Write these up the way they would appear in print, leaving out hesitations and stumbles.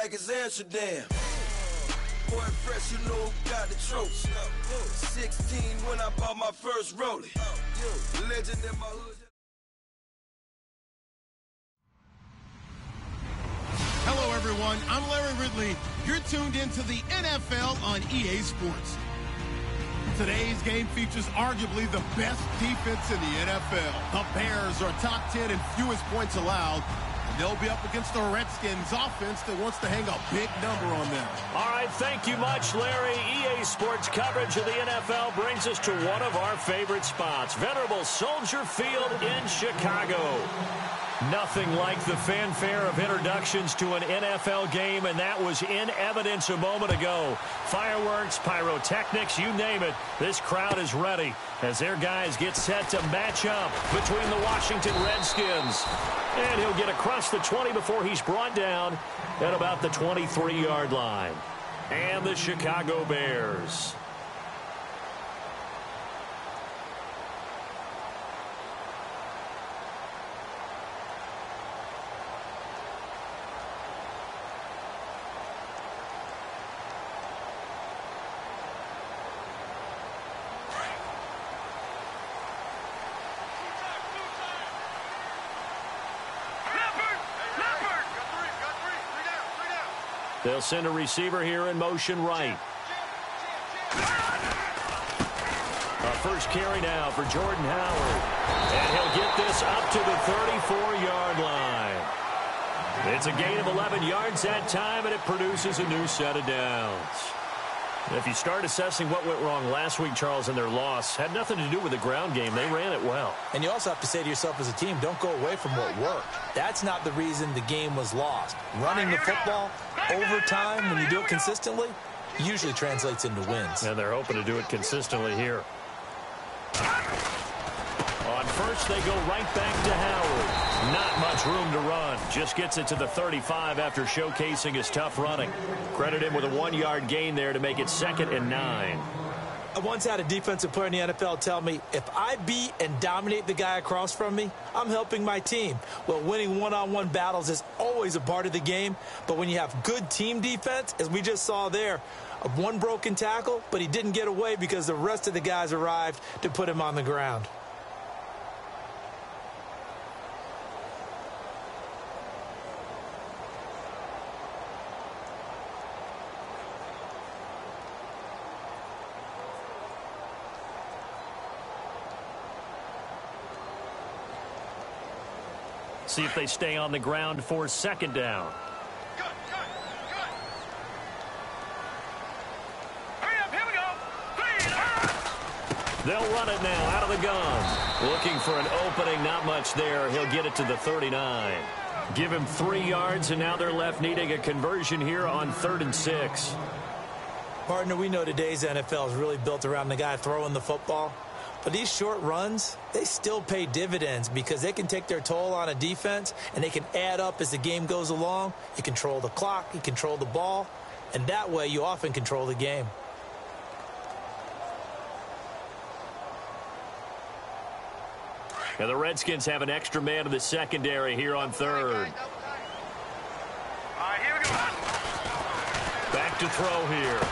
like it's Amsterdam. Boy, fresh, you know who got the tropes. 16 when I bought my first rollie. Legend in my hood. Hello, everyone. I'm Larry Ridley. You're tuned into the NFL on EA Sports. Today's game features arguably the best defense in the NFL. The Bears are top 10 in fewest points allowed. And they'll be up against the Redskins offense that wants to hang a big number on them. All right, thank you much, Larry. EA Sports coverage of the NFL brings us to one of our favorite spots, venerable Soldier Field in Chicago. Nothing like the fanfare of introductions to an NFL game, and that was in evidence a moment ago. Fireworks, pyrotechnics, you name it. This crowd is ready as their guys get set to match up between the Washington Redskins. And he'll get across the 20 before he's brought down at about the 23-yard line. And the Chicago Bears. They'll send a receiver here in motion right. A first carry now for Jordan Howard. And he'll get this up to the 34-yard line. It's a gain of 11 yards that time, and it produces a new set of downs. If you start assessing what went wrong last week, Charles, in their loss, had nothing to do with the ground game. They ran it well. And you also have to say to yourself as a team, don't go away from what worked. That's not the reason the game was lost. Running the football over time, when you do it consistently, usually translates into wins. And they're hoping to do it consistently here. On first, they go right back to Howard. Not much room to run. Just gets it to the 35 after showcasing his tough running. Credit him with a 1-yard gain there to make it 2nd and 9. I once had a defensive player in the NFL tell me, if I beat and dominate the guy across from me, I'm helping my team. Well, winning one-on-one battles is always a part of the game, but when you have good team defense, as we just saw there, one broken tackle, but he didn't get away because the rest of the guys arrived to put him on the ground. See if they stay on the ground for 2nd down. Hurry up, here we go. They'll run it now out of the gun. Looking for an opening, not much there. He'll get it to the 39. Give him 3 yards, and now they're left needing a conversion here on 3rd and 6. Partner, we know today's NFL is really built around the guy throwing the football. But these short runs, they still pay dividends because they can take their toll on a defense and they can add up as the game goes along. You control the clock, you control the ball, and that way you often control the game. And the Redskins have an extra man in the secondary here on 3rd. All right, here we go. Back to throw here.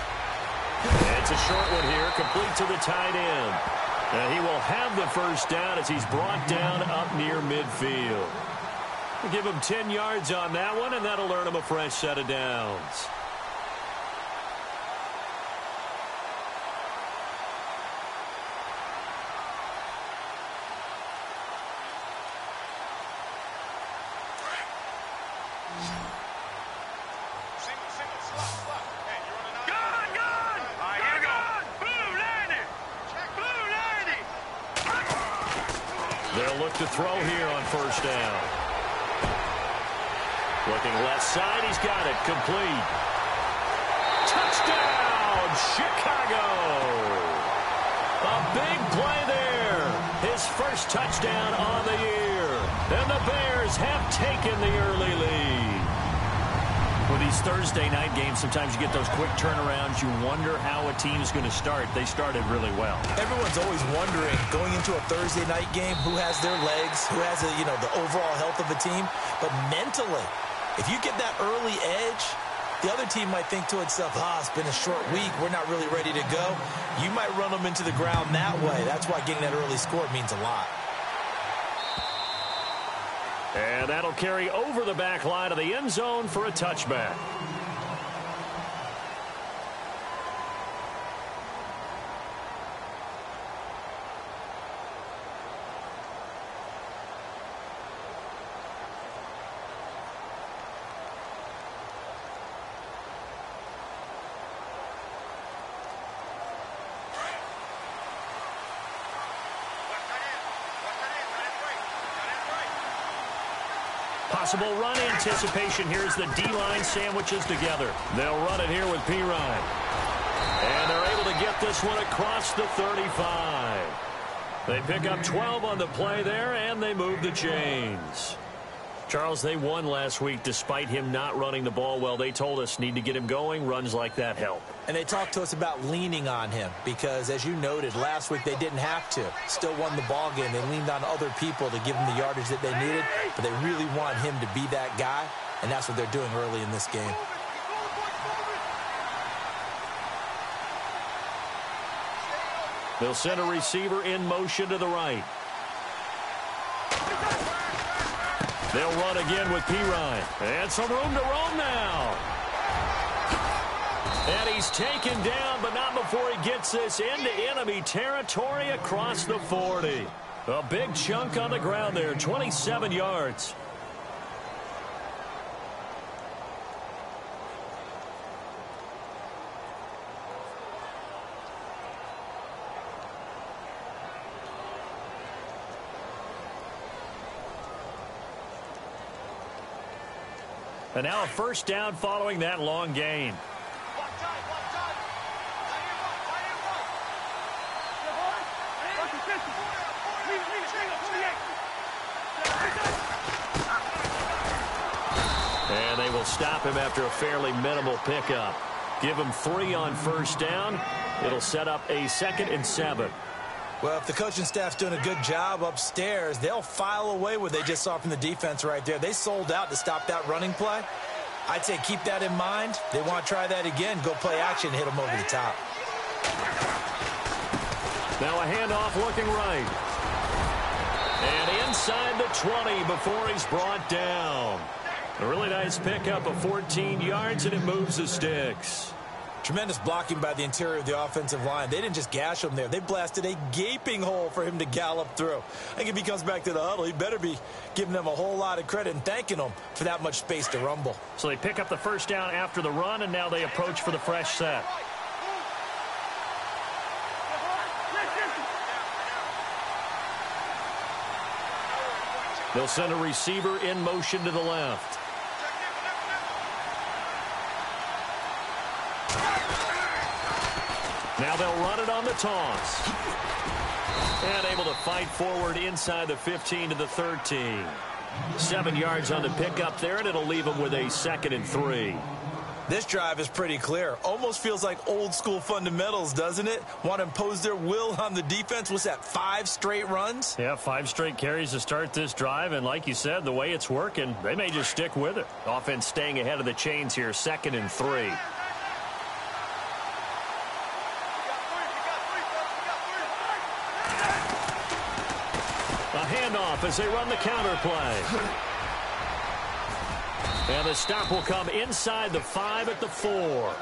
And it's a short one here, complete to the tight end. And he will have the first down as he's brought down up near midfield. We'll give him 10 yards on that one, and that'll earn him a fresh set of downs. To throw here on 1st down. Looking left side, he's got it complete. Touchdown, Chicago! A big play there. His first touchdown on the year. And the Bears have taken the early lead. With these Thursday night games, sometimes you get those quick turnarounds. You wonder how a team's going to start. They started really well. Everyone's always wondering, going into a Thursday night game, who has their legs, who has the overall health of a team. But mentally, if you get that early edge, The other team might think to itself, it's been a short week. We're not really ready to go. You might run them into the ground that way. That's why getting that early score means a lot. And that'll carry over the back line of the end zone for a touchback. Possible run anticipation. Here's the D-line sandwiches together. They'll run it here with Pirine. And they're able to get this one across the 35. They pick up 12 on the play there, and they move the chains. Charles, they won last week despite him not running the ball well. They told us need to get him going. Runs like that help. And they talked to us about leaning on him because, as you noted, last week they didn't have to. Still won the ball game. They leaned on other people to give them the yardage that they needed, but they really want him to be that guy, and that's what they're doing early in this game. They'll send a receiver in motion to the right. They'll run again with Pirine. And some room to roam now. And he's taken down, but not before he gets this into enemy territory across the 40. A big chunk on the ground there, 27 yards. And now a first down following that long gain. And they will stop him after a fairly minimal pickup. Give him 3 on first down. It'll set up a 2nd and 7. Well, if the coaching staff's doing a good job upstairs, they'll file away what they just saw from the defense right there. They sold out to stop that running play. I'd say keep that in mind. They want to try that again. Go play action, hit them over the top. Now a handoff looking right. And inside the 20 before he's brought down. A really nice pickup of 14 yards, and it moves the sticks. Tremendous blocking by the interior of the offensive line. They didn't just gash him there. They blasted a gaping hole for him to gallop through. I think if he comes back to the huddle, he better be giving them a whole lot of credit and thanking them for that much space to rumble. So they pick up the first down after the run, and now they approach for the fresh set. They'll send a receiver in motion to the left. Now they'll run it on the toss. And able to fight forward inside the 15 to the 13. 7 yards on the pickup there, and it'll leave them with a 2nd and 3. This drive is pretty clear. Almost feels like old school fundamentals, doesn't it? Want to impose their will on the defense. What's that, 5 straight runs? Yeah, 5 straight carries to start this drive, and like you said, the way it's working, they may just stick with it. Offense staying ahead of the chains here, 2nd and 3. A handoff as they run the counter play. And the stop will come inside the 5 at the 4.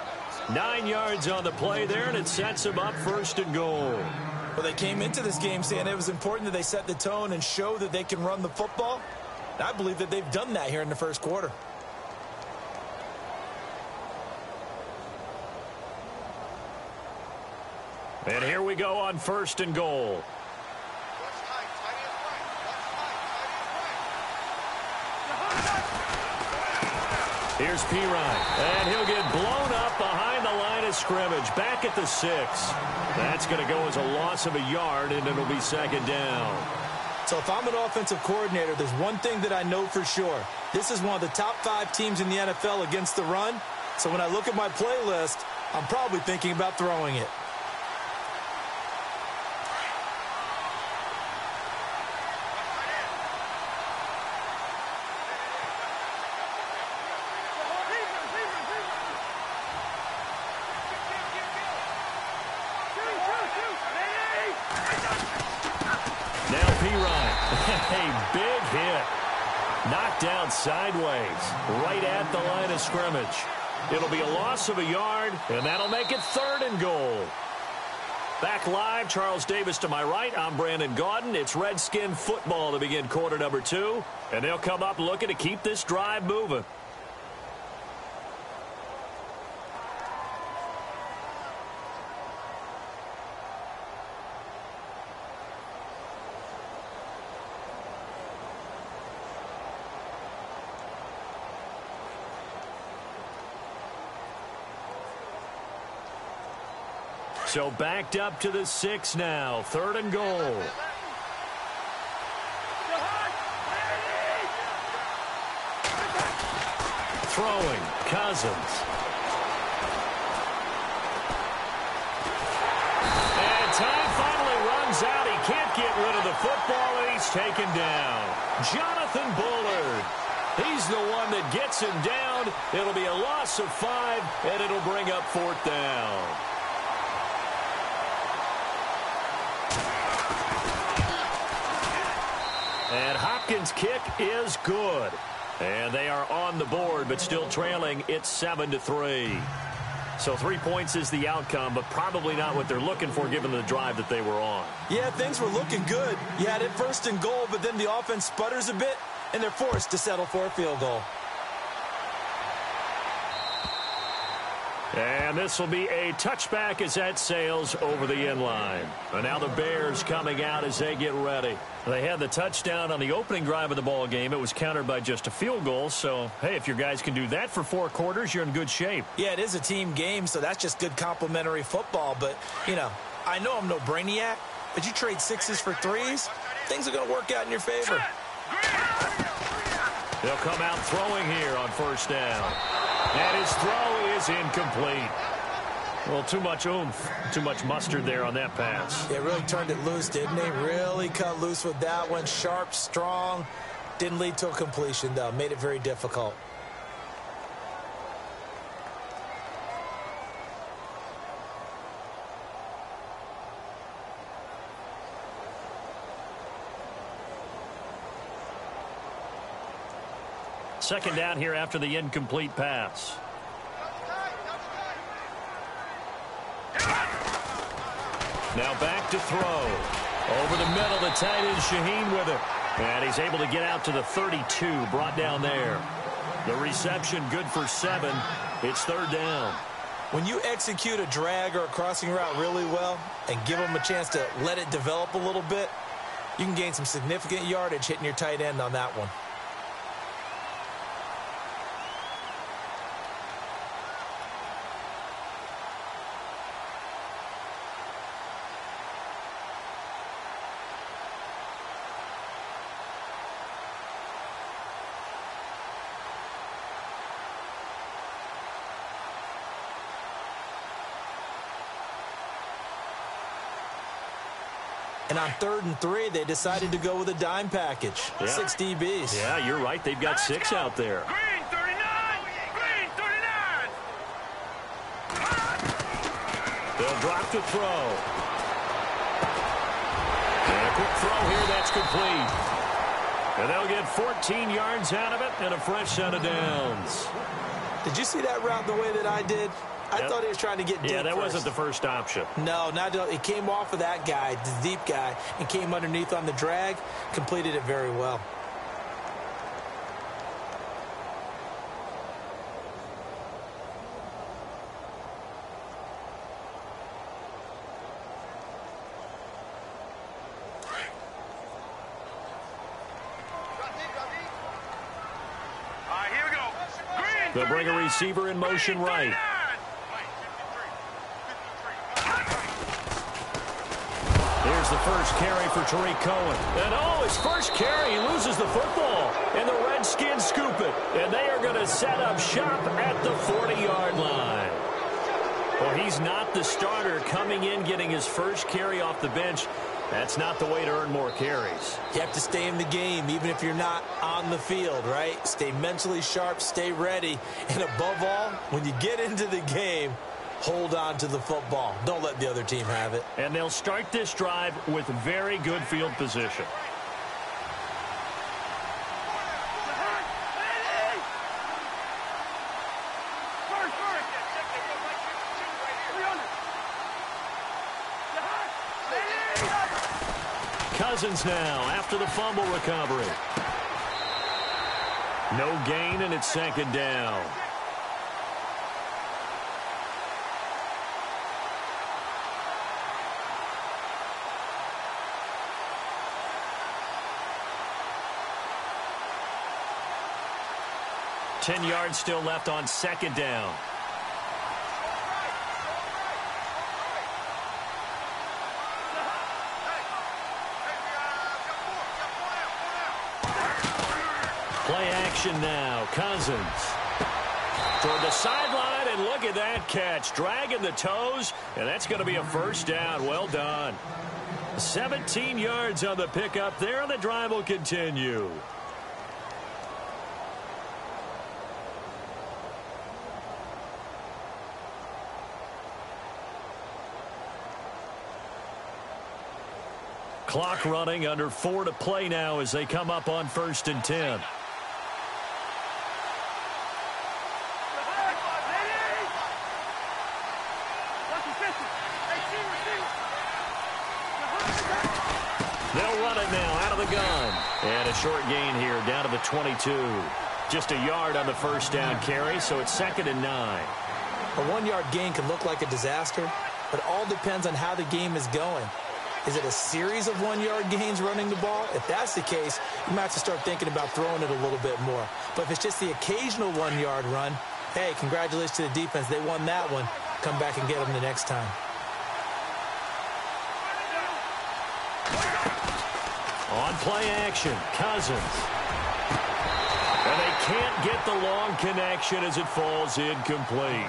9 yards on the play there, and it sets them up 1st and goal. Well, they came into this game saying it was important that they set the tone and show that they can run the football. And I believe that they've done that here in the first quarter. And here we go on 1st and goal. Here's Pirine, and he'll get blown up behind the line of scrimmage, back at the 6. That's going to go as a loss of a yard, and it'll be 2nd down. So if I'm an offensive coordinator, there's one thing that I know for sure. This is one of the top 5 teams in the NFL against the run. So when I look at my playlist, I'm probably thinking about throwing it. big hit. Knocked down sideways, right at the line of scrimmage. It'll be a loss of a yard, and that'll make it 3rd and goal. Back live, Charles Davis to my right. I'm Brandon Gaudin. It's Redskin football to begin quarter number 2, and they'll come up looking to keep this drive moving. So backed up to the 6 now. 3rd and goal. Throwing, Cousins. And time finally runs out. He can't get rid of the football, and he's taken down. Jonathan Bullard. He's the one that gets him down. It'll be a loss of 5, and it'll bring up 4th down. And Hopkins' kick is good. And they are on the board, but still trailing. It's 7-3. So 3 points is the outcome, but probably not what they're looking for given the drive that they were on. Yeah, things were looking good. You had it 1st and goal, but then the offense sputters a bit, and they're forced to settle for a field goal. And this will be a touchback as that sails over the end line. And now the Bears coming out as they get ready. They had the touchdown on the opening drive of the ball game. It was countered by just a field goal. So, hey, if your guys can do that for 4 quarters, you're in good shape. Yeah, it is a team game, so that's just good complimentary football. But, you know, I know I'm no brainiac, but you trade 6s for 3s, things are going to work out in your favor. They'll come out throwing here on 1st down. And his throw is incomplete. Well, too much oomph, too much mustard there on that pass. Yeah, really turned it loose, didn't he? Really cut loose with that one. Sharp, strong. Didn't lead to a completion, though. Made it very difficult. Second down here after the incomplete pass. Now back to throw. Over the middle, the tight end Shaheen with it. And he's able to get out to the 32, brought down there. The reception good for 7. It's 3rd down. When you execute a drag or a crossing route really well and give them a chance to let it develop a little bit, you can gain some significant yardage hitting your tight end on that one. And on 3rd and 3, they decided to go with a dime package. Yeah. 6 DBs. Yeah, you're right. They've got 6 out there. Green 39! Green 39! They'll drop to throw. And a quick throw here. That's complete. And they'll get 14 yards out of it and a fresh set of downs. Did you see that route the way that I did? I thought he was trying to get deep. Yeah, that first. wasn't the first option. No, not it came off of that guy, the deep guy, and came underneath on the drag, completed it very well. Here we go. Green, They'll bring a receiver in motion right. Here's the first carry for Tariq Cohen. And his first carry, he loses the football. And the Redskins scoop it. And they are going to set up shop at the 40-yard line. Well, he's not the starter coming in, getting his first carry off the bench. That's not the way to earn more carries. You have to stay in the game, even if you're not on the field, right? Stay mentally sharp, stay ready. And above all, when you get into the game, hold on to the football. Don't let the other team have it. And they'll start this drive with very good field position. Cousins now after the fumble recovery. No gain, and it's second down. Ten yards still left on second down. Play action now. Cousins toward the sideline, and look at that catch. Dragging the toes, and that's going to be a first down. Well done. 17 yards on the pickup there, and the drive will continue. Clock running, under 4 to play now as they come up on 1st and 10. They'll run it now out of the gun. And a short gain here down to the 22. Just a yard on the first down carry, so it's 2nd and 9. A 1-yard gain can look like a disaster, but it all depends on how the game is going. Is it a series of 1-yard gains running the ball? If that's the case, you might have to start thinking about throwing it a little bit more. But if it's just the occasional 1-yard run, hey, congratulations to the defense. They won that one. Come back and get them the next time. On play action, Cousins. And they can't get the long connection as it falls incomplete.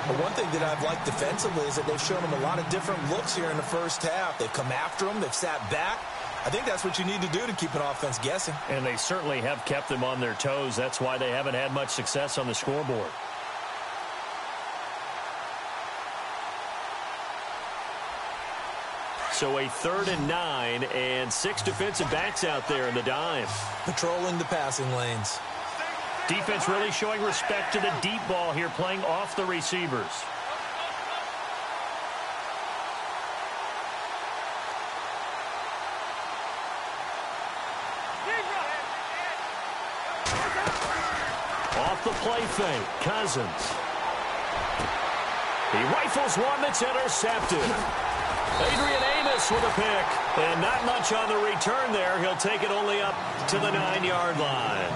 But one thing that I've liked defensively is that they've shown them a lot of different looks here in the first half. They've come after them. They've sat back. I think that's what you need to do to keep an offense guessing. And they certainly have kept them on their toes. That's why they haven't had much success on the scoreboard. So a 3rd and 9 and 6 defensive backs out there in the dime. Patrolling the passing lanes. Defense really showing respect to the deep ball here, playing off the receivers. Off the play fake, Cousins. He rifles one that's intercepted. Adrian Amos with a pick. And not much on the return there. He'll take it only up to the 9-yard line.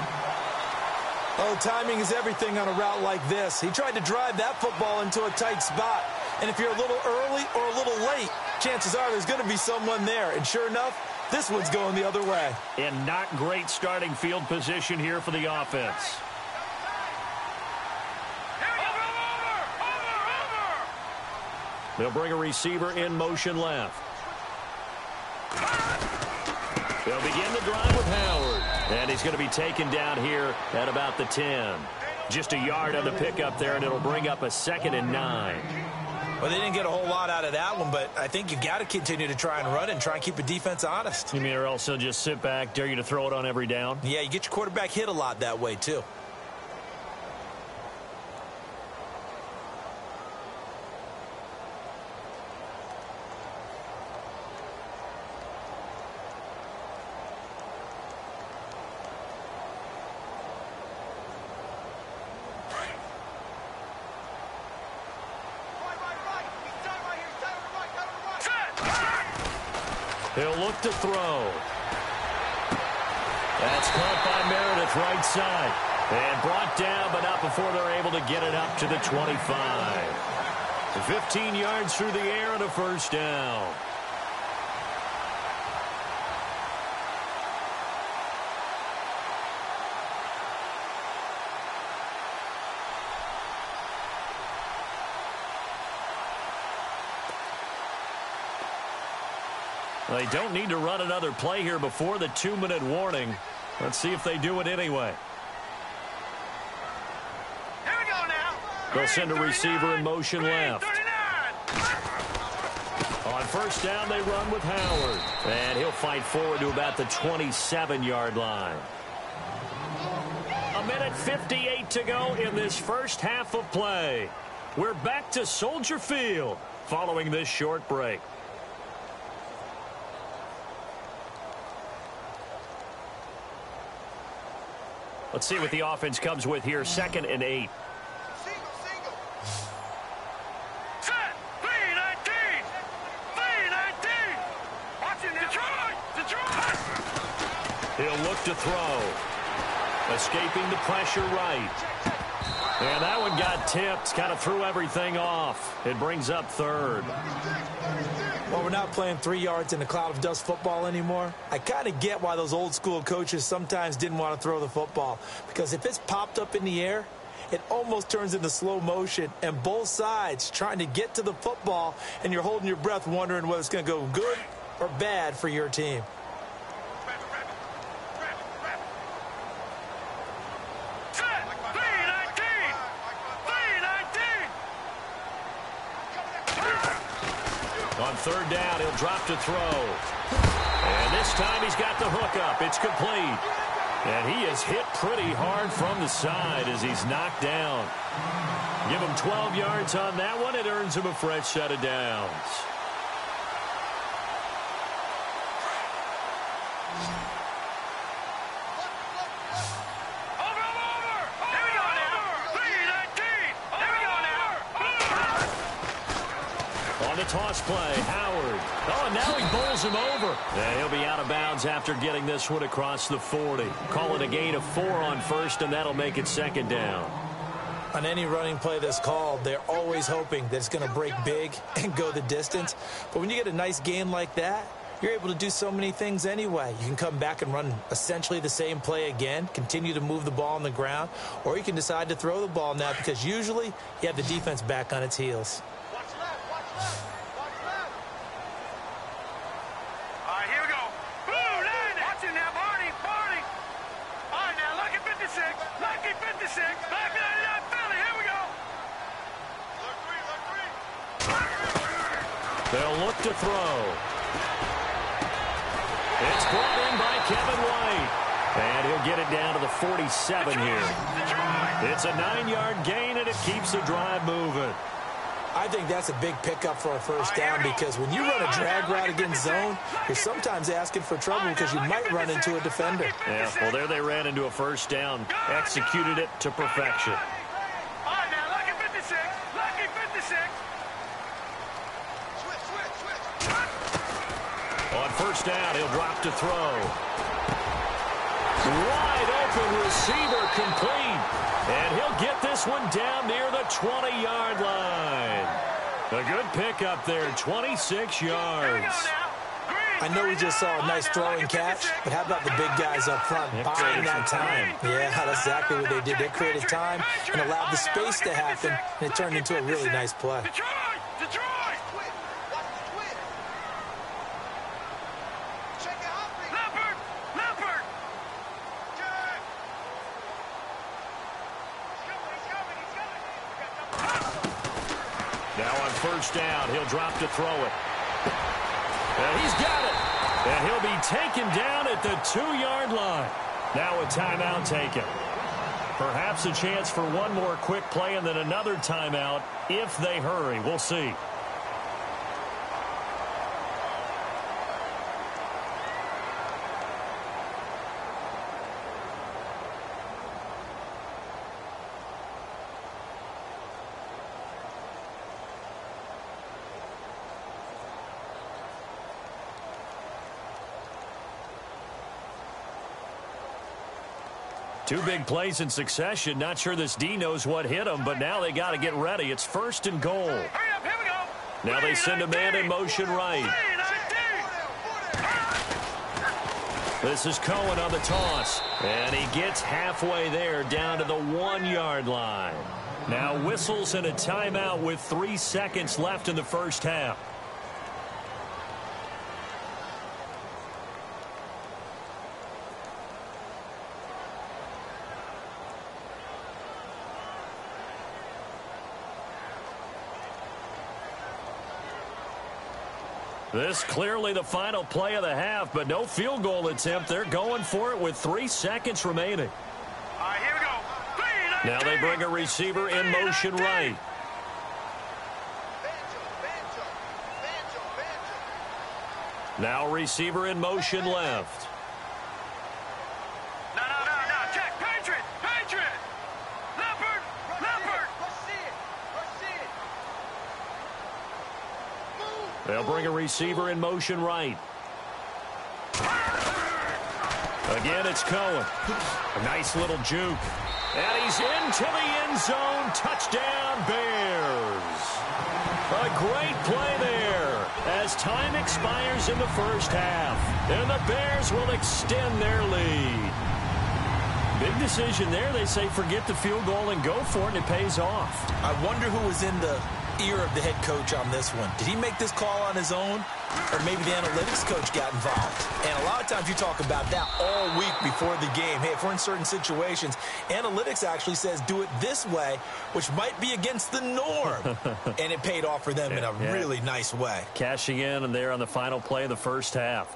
Oh, timing is everything on a route like this. He tried to drive that football into a tight spot. And if you're a little early or a little late, chances are there's going to be someone there. And sure enough, this one's going the other way. And not great starting field position here for the offense. They'll bring a receiver in motion left. They'll begin the drive with Howard. And he's going to be taken down here at about the 10. Just a yard on the pickup there, and it'll bring up a 2nd and 9. Well, they didn't get a whole lot out of that one, but I think you've got to continue to try and run and try and keep the defense honest. You mean or else they'll just sit back, dare you to throw it on every down? Yeah, you get your quarterback hit a lot that way, too. He'll look to throw. That's caught by Meredith, right side. And brought down, but not before they're able to get it up to the 25. 15 yards through the air and a first down. They don't need to run another play here before the 2-minute warning. Let's see if they do it anyway. Here we go now. They'll send a receiver in motion left. On first down, they run with Howard. And he'll fight forward to about the 27-yard line. 1:58 to go in this first half of play. We're back to Soldier Field following this short break. Let's see what the offense comes with here. 2nd and 8. He'll look to throw. Escaping the pressure right. And that one got tipped. Kind of threw everything off. It brings up 3rd. Well, we're not playing 3 yards in a cloud of dust football anymore. I kind of get why those old school coaches sometimes didn't want to throw the football. Because if it's popped up in the air, it almost turns into slow motion. And both sides trying to get to the football, and you're holding your breath wondering whether it's going to go good or bad for your team. On 3rd down, he'll drop to throw. And this time he's got the hook up. It's complete. And he is hit pretty hard from the side as he's knocked down. Give him 12 yards on that one. It earns him a fresh set of downs. Toss play, Howard. Oh, and now he bowls him over. And he'll be out of bounds after getting this one across the 40. Call it a gain of 4 on 1st, and that'll make it 2nd down. On any running play that's called, they're always hoping that it's going to break big and go the distance. But when you get a nice gain like that, you're able to do so many things anyway. You can come back and run essentially the same play again, continue to move the ball on the ground, or you can decide to throw the ball now because usually you have the defense back on its heels. They'll look to throw. It's brought in by Kevin White. And he'll get it down to the 47 here. It's a 9-yard gain, and it keeps the drive moving. I think that's a big pickup for a first down because when you run a drag route against zone, you're sometimes asking for trouble because you might run into a defender. Yeah, well, there they ran into a first down. Executed it to perfection. On 1st down, he'll drop to throw. Wide open receiver complete. And he'll get this one down near the 20-yard line. A good pickup there, 26 yards. I know we just saw a nice throwing catch, but how about the big guys up front buying that time? Yeah, that's exactly what they did. They created time and allowed the space to happen, and it turned into a really nice play. Now on 1st down, he'll drop to throw it. And he's got it. And he'll be taken down at the 2-yard line. Now a timeout taken. Perhaps a chance for one more quick play and then another timeout if they hurry. We'll see. Two big plays in succession. Not sure this D knows what hit him, but now they got to get ready. It's 1st and goal. Hurry up, here we go. Now they send a man in motion right. This is Cohen on the toss. And he gets halfway there down to the 1-yard line. Now whistles and a timeout with 3 seconds left in the first half. This clearly the final play of the half, but no field goal attempt. They're going for it with 3 seconds remaining. All right, here we go. Now they bring a receiver in motion right. Now receiver in motion left. No. Check, Patriot. They'll bring a receiver in motion right. Again, it's Cohen. A nice little juke. And he's into the end zone. Touchdown, Bears. A great play there as time expires in the first half. And the Bears will extend their lead. Big decision there. They say forget the field goal and go for it, and it pays off. I wonder who was in the ear of the head coach on this one. Did he make this call on his own? Or maybe the analytics coach got involved. And a lot of times you talk about that all week before the game. Hey, if we're in certain situations, analytics actually says do it this way, which might be against the norm. And it paid off for them in a really nice way. Cashing in and there on the final play of the first half.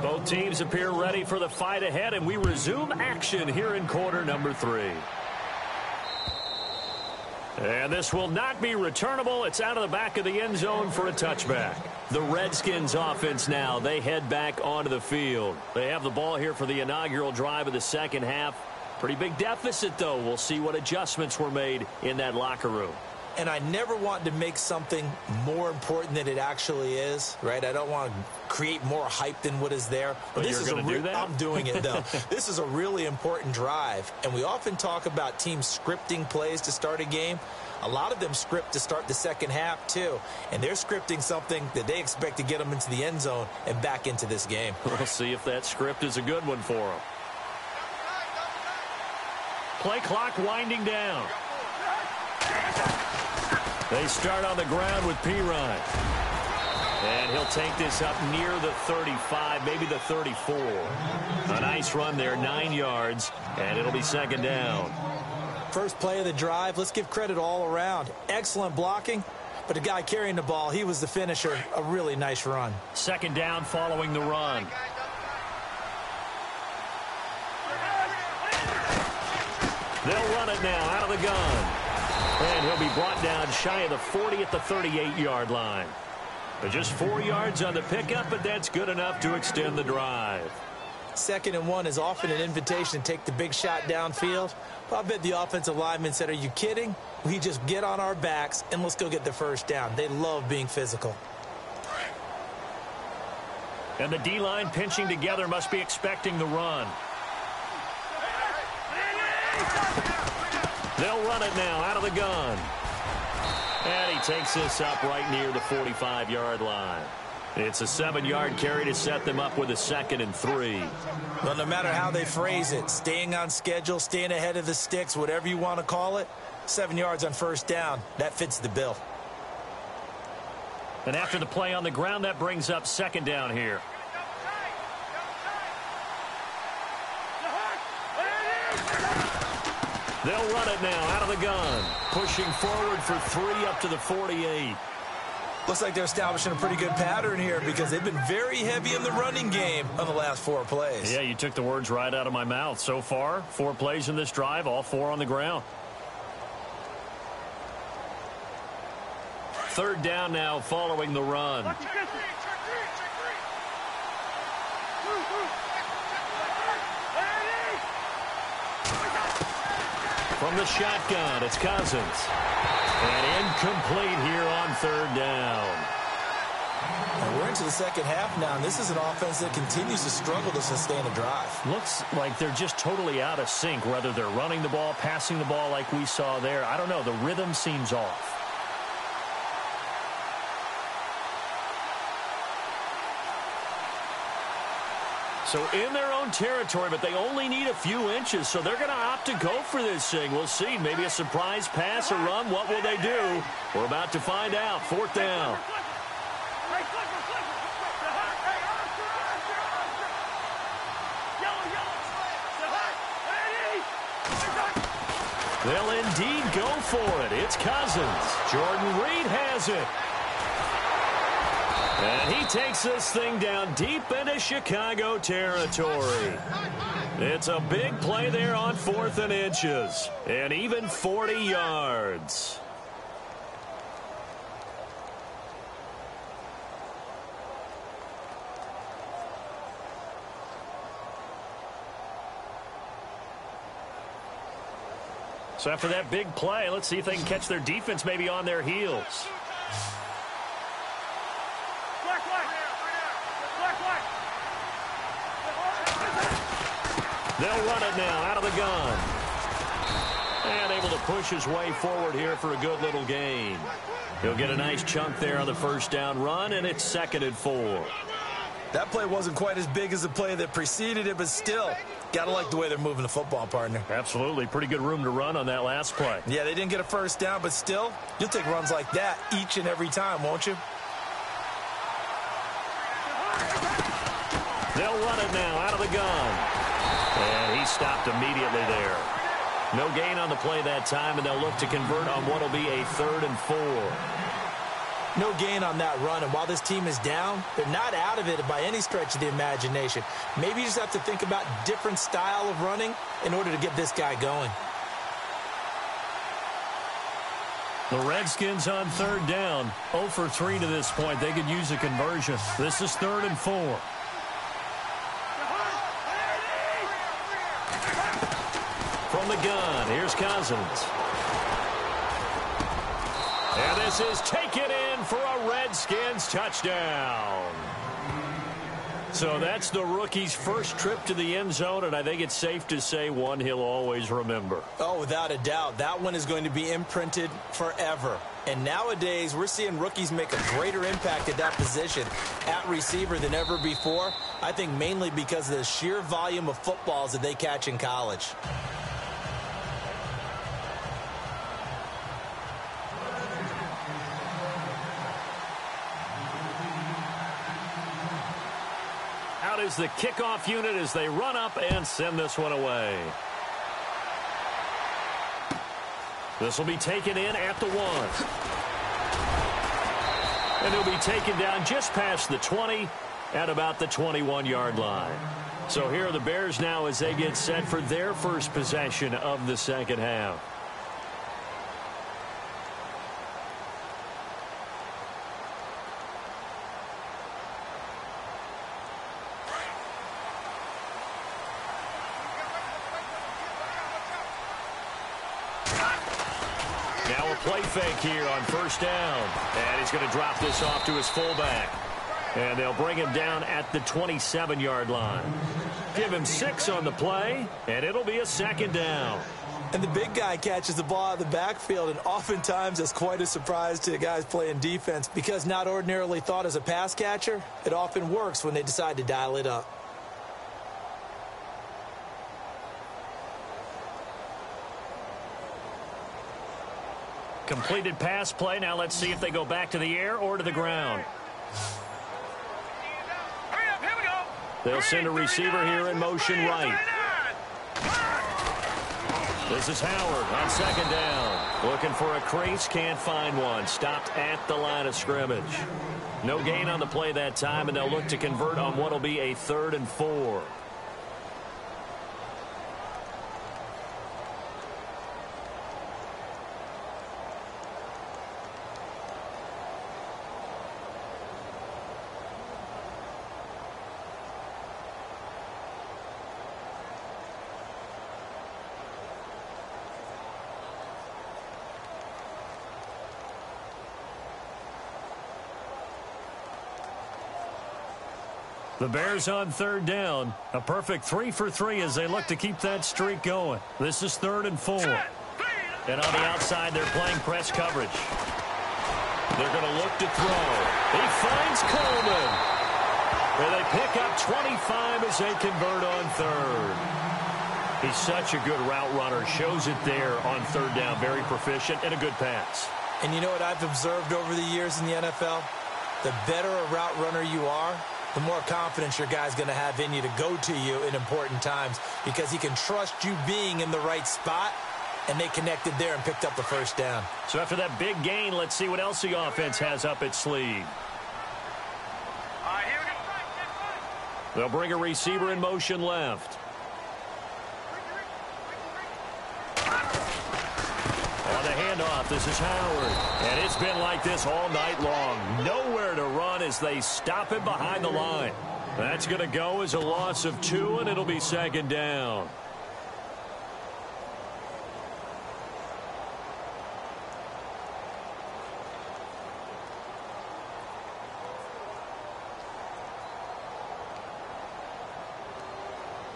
Both teams appear ready for the fight ahead, and we resume action here in quarter number 3. And this will not be returnable. It's out of the back of the end zone for a touchback. The Redskins offense now. They head back onto the field. They have the ball here for the inaugural drive of the second half. Pretty big deficit, though. We'll see what adjustments were made in that locker room. And I never want to make something more important than it actually is, right? I don't want to create more hype than what is there. But this is do that? I'm doing it, though. This is a really important drive. And we often talk about teams scripting plays to start a game. A lot of them script to start the second half, too. And they're scripting something that they expect to get them into the end zone and back into this game. We'll see if that script is a good one for them. Play clock winding down. They start on the ground with Pirine. And he'll take this up near the 35, maybe the 34. A nice run there, 9 yards, and it'll be second down. First play of the drive, let's give credit all around. Excellent blocking, but the guy carrying the ball, he was the finisher. A really nice run. Second down following the run. They'll run it now out of the gun. And he'll be brought down shy of the 40 at the 38-yard line. But just 4 yards on the pickup, but that's good enough to extend the drive. 2nd and 1 is often an invitation to take the big shot downfield. Well, I bet the offensive lineman said, are you kidding? We just get on our backs and let's go get the first down. They love being physical. And the D-line pinching together must be expecting the run. They'll run it now out of the gun. And he takes this up right near the 45-yard line. It's a 7-yard carry to set them up with a 2nd and 3. Well, no matter how they phrase it, staying on schedule, staying ahead of the sticks, whatever you want to call it, 7 yards on first down, that fits the bill. And after the play on the ground, that brings up second down here. They'll run it now out of the gun. Pushing forward for 3 up to the 48. Looks like they're establishing a pretty good pattern here because they've been very heavy in the running game on the last 4 plays. Yeah, you took the words right out of my mouth. So far, 4 plays in this drive, all 4 on the ground. Third down now following the run. From the shotgun, it's Cousins. And incomplete here on third down. And we're into the second half now, and this is an offense that continues to struggle to sustain a drive. Looks like they're just totally out of sync, whether they're running the ball, passing the ball like we saw there. I don't know. The rhythm seems off. So in their own territory, but they only need a few inches, so they're going to opt to go for this thing. We'll see. Maybe a surprise pass or run. What will they do? We're about to find out. Fourth down. They'll indeed go for it. It's Cousins. Jordan Reed has it. And he takes this thing down deep into Chicago territory. It's a big play there on 4th and inches. And even 40 yards. So So after that big play, let's see if they can catch their defense maybe on their heels. They'll run it now out of the gun. And able to push his way forward here for a good little gain. He'll get a nice chunk there on the first down run, and it's 2nd and 4. That play wasn't quite as big as the play that preceded it, but still, gotta like the way they're moving the football, partner. Absolutely. Pretty good room to run on that last play. Yeah, they didn't get a first down, but still, you'll take runs like that each and every time, won't you? They'll run it now out of the gun. And he stopped immediately there. No gain on the play that time, and they'll look to convert on what will be a 3rd and 4. No gain on that run, and while this team is down, they're not out of it by any stretch of the imagination. Maybe you just have to think about different style of running in order to get this guy going. The Redskins on 3rd down. 0 for 3 to this point. They could use a conversion. This is 3rd and 4. From the gun, here's Cousins. And this is taken in for a Redskins touchdown. So that's the rookie's first trip to the end zone, and I think it's safe to say one he'll always remember. Oh, without a doubt. That one is going to be imprinted forever. And nowadays, we're seeing rookies make a greater impact at that position at receiver than ever before. I think mainly because of the sheer volume of footballs that they catch in college. Out is the kickoff unit as they run up and send this one away. This will be taken in at the 1. And he'll be taken down just past the 20 at about the 21-yard line. So here are the Bears now as they get set for their first possession of the second half. Now a play fake here on first down. And he's going to drop this off to his fullback. And they'll bring him down at the 27-yard line. Give him 6 on the play, and it'll be a second down. And the big guy catches the ball out of the backfield, and oftentimes it's quite a surprise to the guys playing defense because not ordinarily thought as a pass catcher, it often works when they decide to dial it up. Completed pass play. Now let's see if they go back to the air or to the ground. They'll send a receiver here in motion right. This is Howard on second down. Looking for a crease, can't find one. Stopped at the line of scrimmage. No gain on the play that time, and they'll look to convert on what will be a 3rd and 4. The Bears on third down. A perfect 3 for 3 as they look to keep that streak going. This is 3rd and 4. And on the outside, they're playing press coverage. They're going to look to throw. He finds Coleman. And they pick up 25 as they convert on 3rd. He's such a good route runner. Shows it there on 3rd down. Very proficient and a good pass. And you know what I've observed over the years in the NFL? The better a route runner you are, the more confidence your guy's going to have in you to go to you in important times because he can trust you being in the right spot, and they connected there and picked up the first down. So after that big gain, let's see what else the offense has up its sleeve. They'll bring a receiver in motion left. On the handoff, this is Howard. And it's been like this all night long. Nowhere to run as they stop him behind the line. That's going to go as a loss of 2, and it'll be 2nd down.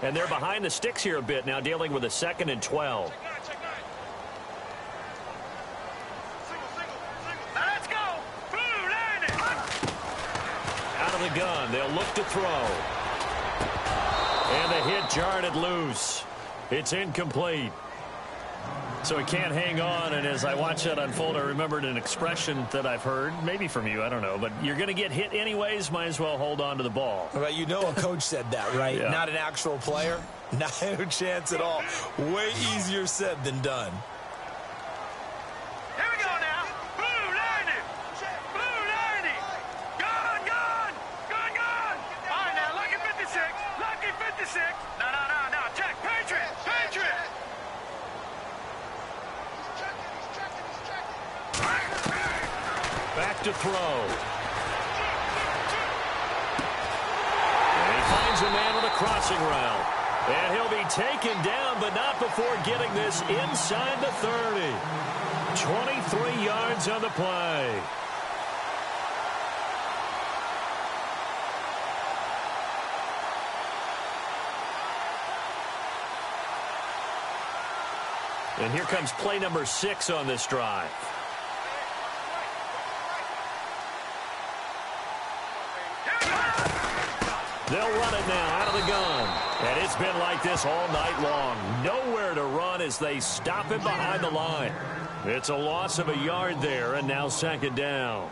And they're behind the sticks here a bit now, dealing with a 2nd and 12. Let's go. Out of the gun, they'll look to throw. And the hit jarred it loose. It's incomplete. So he can't hang on, and as I watch that unfold, I remembered an expression that I've heard, maybe from you, I don't know, but you're going to get hit anyways, might as well hold on to the ball. Well, you know a coach said that, right? Yeah. Not an actual player. Not a chance at all. Way easier said than done. Here we go now. Blue 90. Blue 90. Gone, gone. Gone, gone. All right, now, lucky 56. Lucky 56. No. Check. Patriot. Patriot. Back to throw. And he finds a man with a crossing route. And he'll be taken down, but not before getting this inside the 30. 23 yards on the play. And here comes play number 6 on this drive. They'll run it now out of the gun. And it's been like this all night long. Nowhere to run as they stop him behind the line. It's a loss of a yard there, and now 2nd down.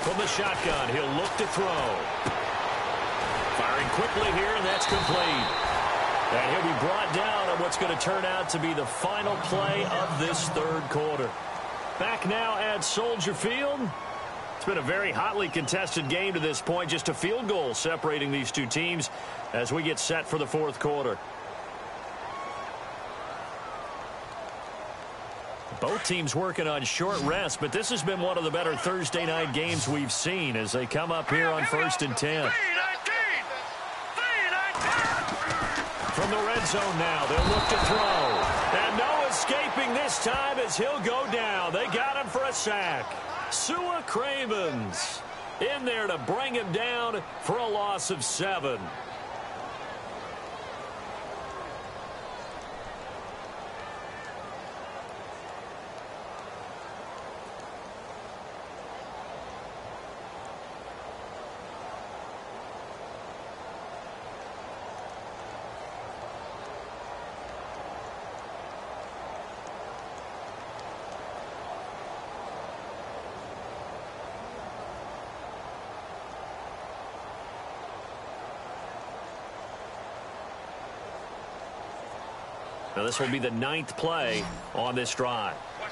From the shotgun, he'll look to throw. Firing quickly here, and that's complete. And he'll be brought down on what's going to turn out to be the final play of this 3rd quarter. Back now at Soldier Field. It's been a very hotly contested game to this point. Just a field goal separating these two teams as we get set for the 4th quarter. Both teams working on short rest, but this has been one of the better Thursday night games we've seen as they come up here on 1st and 10. From the red zone now, they'll look to throw. And no escaping this time as he'll go down. They got him for a sack. Sua Cravens in there to bring him down for a loss of 7. Now this will be the 9th play on this drive. Hurry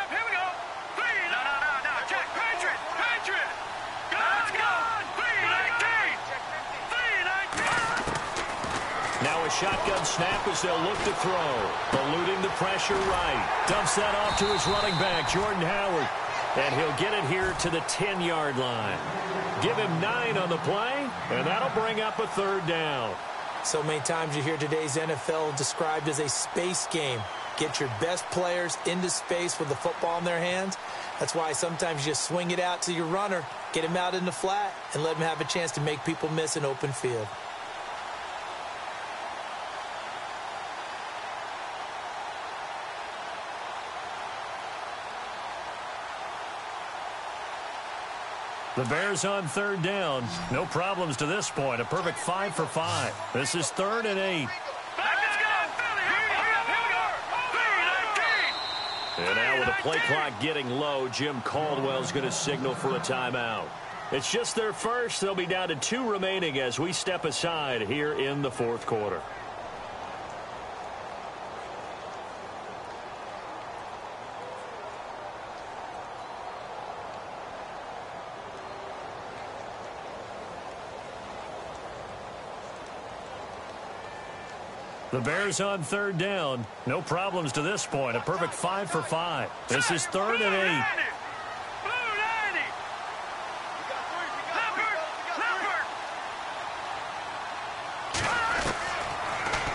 up, here we go. No. Check. Patriot. Patriot. Let's go. 3-19. Now a shotgun snap as they'll look to throw. Eluding the pressure right. Dumps that off to his running back, Jordan Howard. And he'll get it here to the 10-yard line. Give him 9 on the play, and that'll bring up a 3rd down. So many times you hear today's NFL described as a space game. Get your best players into space with the football in their hands. That's why sometimes you just swing it out to your runner, get him out in the flat, and let him have a chance to make people miss an open field. The Bears on 3rd down. No problems to this point. A perfect 5 for 5. This is 3rd and 8. And now with the play clock getting low, Jim Caldwell's going to signal for a timeout. It's just their first. They'll be down to 2 remaining as we step aside here in the 4th quarter. The Bears on third down. No problems to this point. A perfect 5 for 5. This is 3rd and 8.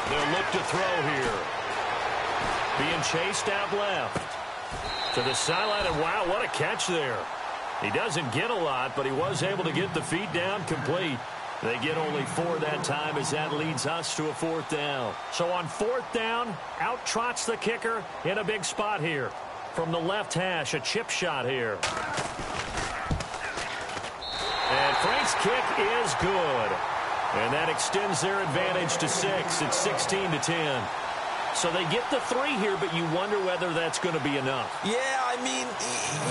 They'll look to throw here. Being chased out left. To the sideline, and wow, what a catch there. He doesn't get a lot, but he was able to get the feet down complete. They get only 4 that time as that leads us to a 4th down. So on 4th down, out trots the kicker in a big spot here. From the left hash, a chip shot here. And Frank's kick is good. And that extends their advantage to 6. It's 16-10. So they get the 3 here, but you wonder whether that's going to be enough. Yeah, I mean,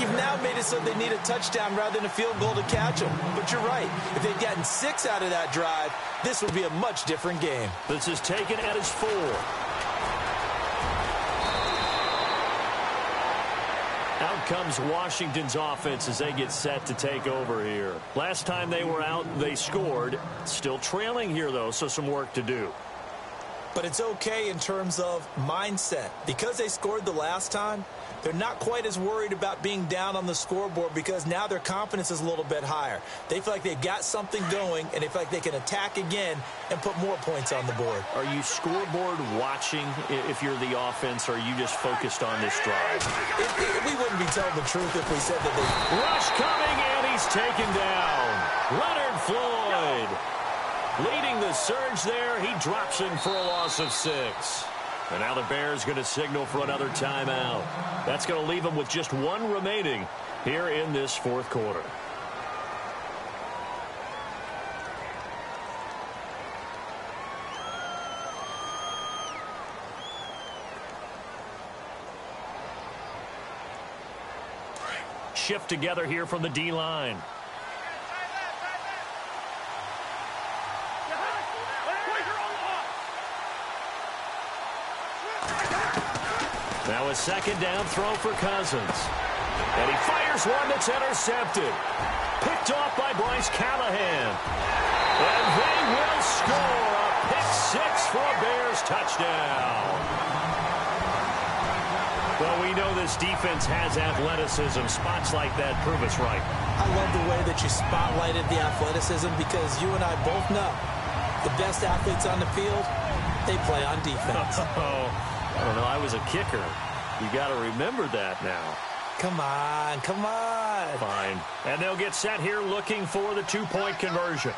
you've now made it so they need a touchdown rather than a field goal to catch them. But you're right. If they'd gotten 6 out of that drive, this would be a much different game. This is taken at his 4. Out comes Washington's offense as they get set to take over here. Last time they were out, they scored. Still trailing here, though, so some work to do. But it's okay in terms of mindset. Because they scored the last time, they're not quite as worried about being down on the scoreboard because now their confidence is a little bit higher. They feel like they've got something going, and they feel like they can attack again and put more points on the board. Are you scoreboard watching if you're the offense, or are you just focused on this drive? We wouldn't be telling the truth if we said that they... Rush coming, and he's taken down. Leonard Floyd. Leading the surge there, he drops in for a loss of 6. And now the Bears going to signal for another timeout. That's going to leave them with just 1 remaining here in this 4th quarter. Shift together here from the D-line. Now a 2nd down throw for Cousins. And he fires one that's intercepted. Picked off by Bryce Callahan. And they will score a pick 6 for a Bears touchdown. Well, we know this defense has athleticism. Spots like that prove us right. I love the way that you spotlighted the athleticism because you and I both know the best athletes on the field, they play on defense. I don't know. I was a kicker. You got to remember that now. Come on, come on. Fine. And they'll get set here looking for the 2-point conversion.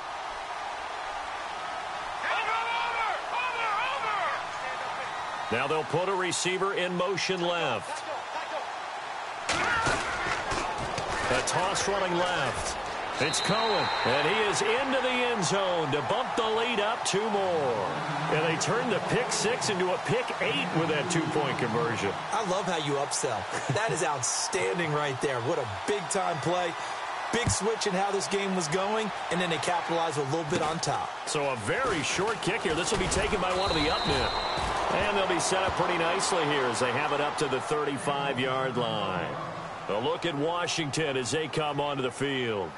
Now they'll put a receiver in motion left. A toss running left. It's Cohen, and he is into the end zone to bump the lead up 2 more. And they turn the pick 6 into a pick 8 with that 2-point conversion. I love how you upsell. That is outstanding right there. What a big-time play. Big switch in how this game was going, and then they capitalize a little bit on top. So a very short kick here. This will be taken by one of the up men. And they'll be set up pretty nicely here as they have it up to the 35-yard line. A look at Washington as they come onto the field.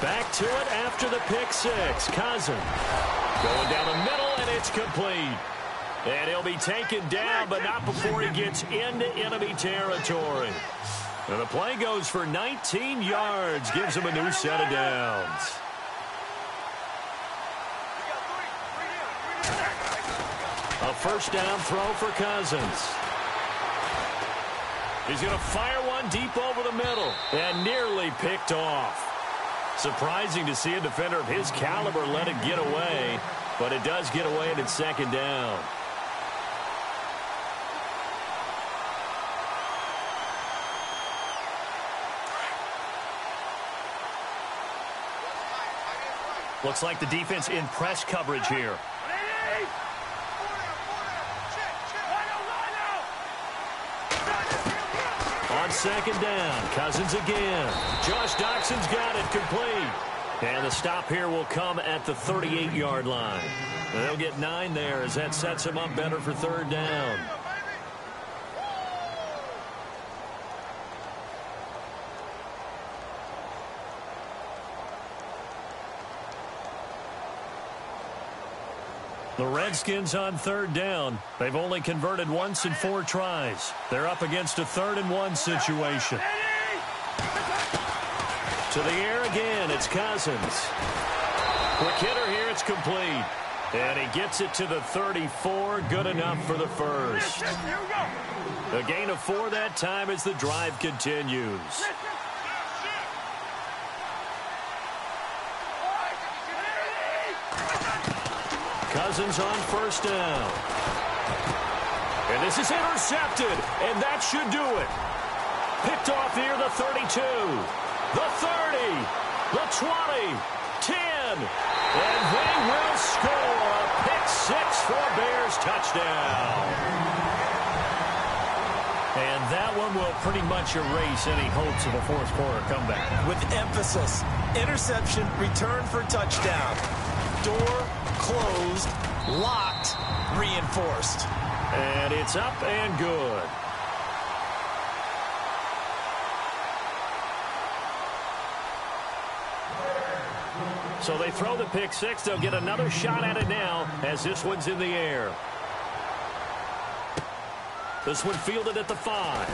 Back to it after the pick 6. Cousins going down the middle, and it's complete. And he'll be taken down, but not before he gets into enemy territory. And the play goes for 19 yards, gives him a new set of downs. A 1st down throw for Cousins. He's going to fire one deep over the middle and nearly picked off. Surprising to see a defender of his caliber let it get away, but it does get away and it's 2nd down. Looks like the defense in press coverage here. On 2nd down, Cousins again. Josh Doxson's got it complete. And the stop here will come at the 38-yard line. They'll get 9 there as that sets them up better for third down. The Redskins on third down. They've only converted once in 4 tries. They're up against a 3rd-and-1 situation. To the air again, it's Cousins. Quick hitter here, it's complete. And he gets it to the 34, good enough for the first. A gain of 4 that time as the drive continues. Cousins on first down. And this is intercepted, and that should do it. Picked off near the 32, the 30, the 20, 10, and they will score a pick 6 for Bears touchdown. And that one will pretty much erase any hopes of a fourth-quarter comeback. With emphasis, interception, return for touchdown. Door closed, locked, reinforced. And it's up and good. So they throw the pick 6. They'll get another shot at it now as this one's in the air. This one fielded at the 5.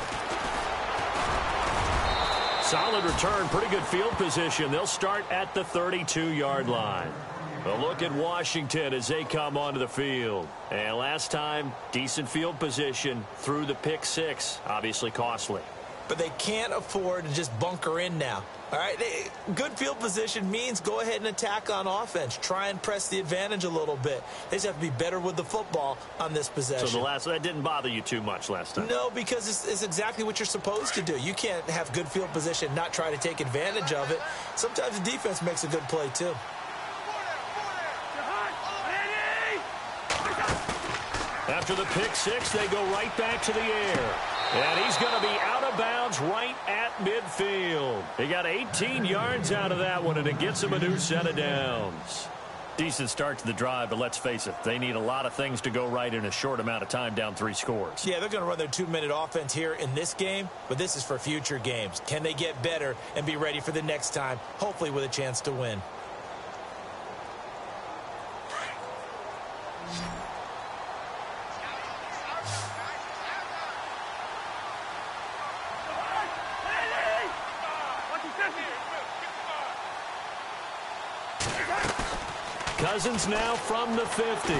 Solid return, pretty good field position. They'll start at the 32-yard line. A look at Washington as they come onto the field. And last time, decent field position through the pick 6. Obviously costly. But they can't afford to just bunker in now. All right, good field position means go ahead and attack on offense. Try and press the advantage a little bit. They just have to be better with the football on this possession. So that didn't bother you too much last time? No, because it's exactly what you're supposed to do. You can't have good field position, not try to take advantage of it. Sometimes the defense makes a good play, too. After the pick 6, they go right back to the air. And he's going to be out of bounds right at midfield. He got 18 yards out of that one, and it gets him a new set of downs. Decent start to the drive, but let's face it, they need a lot of things to go right in a short amount of time, down 3 scores. Yeah, they're going to run their 2-minute offense here in this game, but this is for future games. Can they get better and be ready for the next time, hopefully with a chance to win? Cousins now from the 50.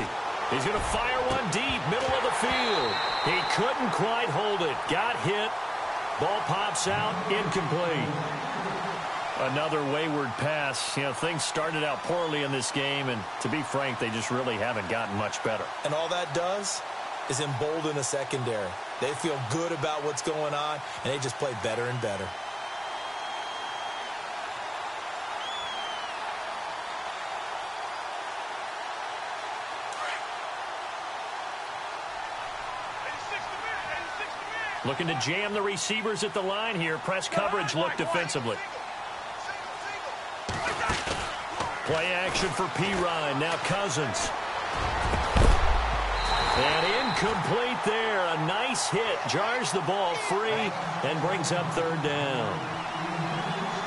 He's going to fire one deep, middle of the field. He couldn't quite hold it. Got hit. Ball pops out, incomplete. Another wayward pass. You know, things started out poorly in this game, and to be frank, they just really haven't gotten much better. And all that does is embolden a secondary. They feel good about what's going on, and they just play better and better. Looking to jam the receivers at the line here. Press coverage look defensively. Play action for Pirine. Now Cousins. And incomplete there. A nice hit. Jars the ball free and brings up third down.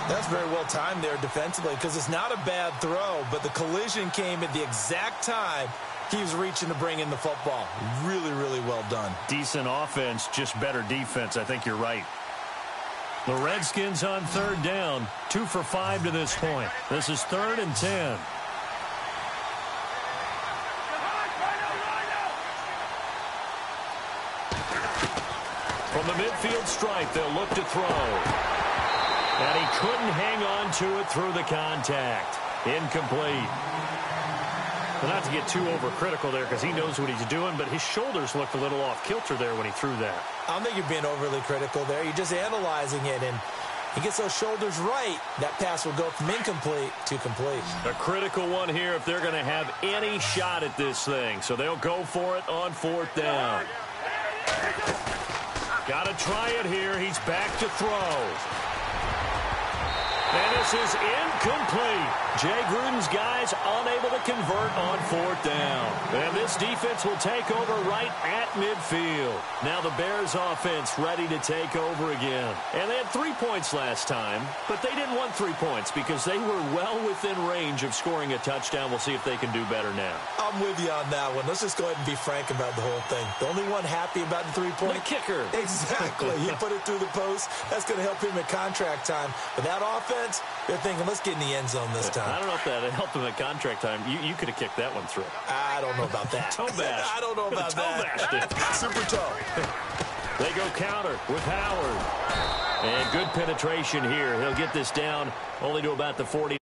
That's very well timed there defensively because it's not a bad throw, but the collision came at the exact time he was reaching to bring in the football. Really, really well done. Decent offense, just better defense. I think you're right. The Redskins on third down. 2 for 5 to this point. This is 3rd and 10. From the midfield stripe, they'll look to throw. And he couldn't hang on to it through the contact. Incomplete. Well, not to get too overcritical there because he knows what he's doing, but his shoulders looked a little off kilter there when he threw that. I don't think you're being overly critical there. You're just analyzing it, and he gets those shoulders right. That pass will go from incomplete to complete. A critical one here if they're going to have any shot at this thing. So they'll go for it on 4th down. Got to try it here. He's back to throw. And this is incomplete. Jay Gruden's guys unable to convert on 4th down. And this defense will take over right at midfield. Now the Bears offense ready to take over again. And they had 3 points last time, but they didn't want 3 points because they were well within range of scoring a touchdown. We'll see if they can do better now. I'm with you on that one. Let's just go ahead and be frank about the whole thing. The only one happy about the 3-point? The kicker. Exactly. He put it through the post. That's going to help him at contract time. But that offense, they're thinking, let's get in the end zone this time. I don't know if that helped him at contract time. You could have kicked that one through. I don't know about that. Toe bash. I don't know about that. Super toe. They go counter with Howard. And good penetration here. He'll get this down only to about the 49.